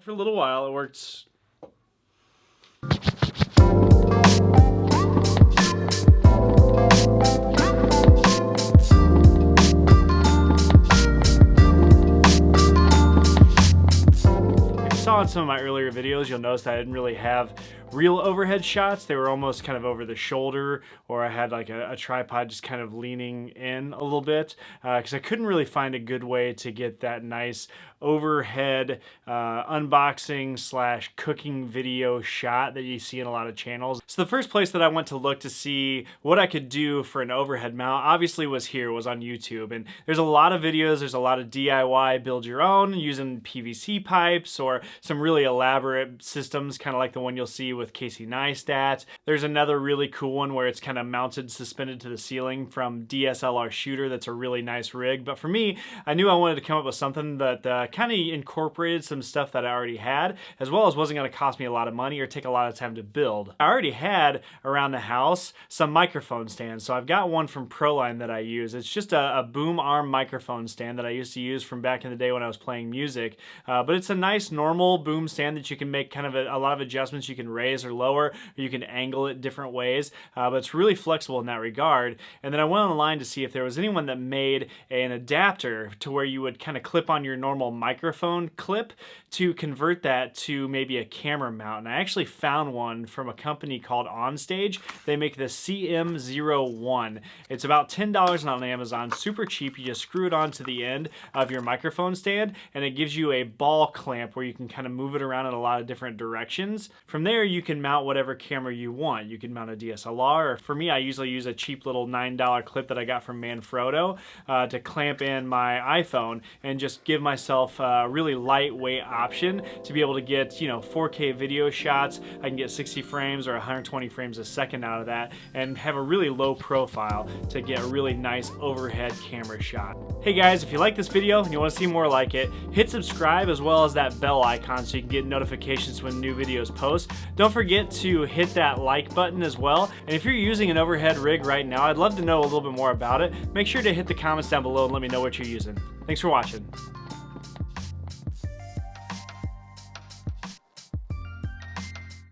For a little while, it worked. Saw in some of my earlier videos, you'll notice that I didn't really have real overhead shots. They were almost kind of over the shoulder, or I had like a tripod just kind of leaning in a little bit because I couldn't really find a good way to get that nice overhead unboxing slash cooking video shot that you see in a lot of channels. So the first place that I went to look to see what I could do for an overhead mount obviously was on YouTube. And there's a lot of videos, there's a lot of DIY build your own using PVC pipes or some really elaborate systems, kind of like the one you'll see with Casey Neistat. There's another really cool one where it's kind of mounted, suspended to the ceiling from DSLR Shooter. That's a really nice rig. But for me, I knew I wanted to come up with something that kind of incorporated some stuff that I already had, as well as wasn't going to cost me a lot of money or take a lot of time to build. I already had around the house some microphone stands. So I've got one from Proline that I use. It's just a boom arm microphone stand that I used to use from back in the day when I was playing music. But it's a nice normal boom stand that you can make kind of a lot of adjustments. You can raise or lower, or you can angle it different ways, but it's really flexible in that regard. And then I went online to see if there was anyone that made an adapter to where you would kind of clip on your normal microphone clip to convert that to maybe a camera mount. And I actually found one from a company called OnStage. They make the CM01. It's about $10 on Amazon, super cheap. You just screw it onto the end of your microphone stand and it gives you a ball clamp where you can kind of move it around in a lot of different directions. From there, you can mount whatever camera you want. You can mount a DSLR, or for me, I usually use a cheap little $9 clip that I got from Manfrotto to clamp in my iPhone and just give myself a really lightweight option to be able to get, 4K video shots. I can get 60 frames or 120 frames a second out of that and have a really low profile to get a really nice overhead camera shot. Hey guys, if you like this video and you want to see more like it, hit subscribe as well as that bell icon so you can get notifications when new videos post. Don't forget to hit that like button as well. And if you're using an overhead rig right now, I'd love to know a little bit more about it. Make sure to hit the comments down below and let me know what you're using. Thanks for watching.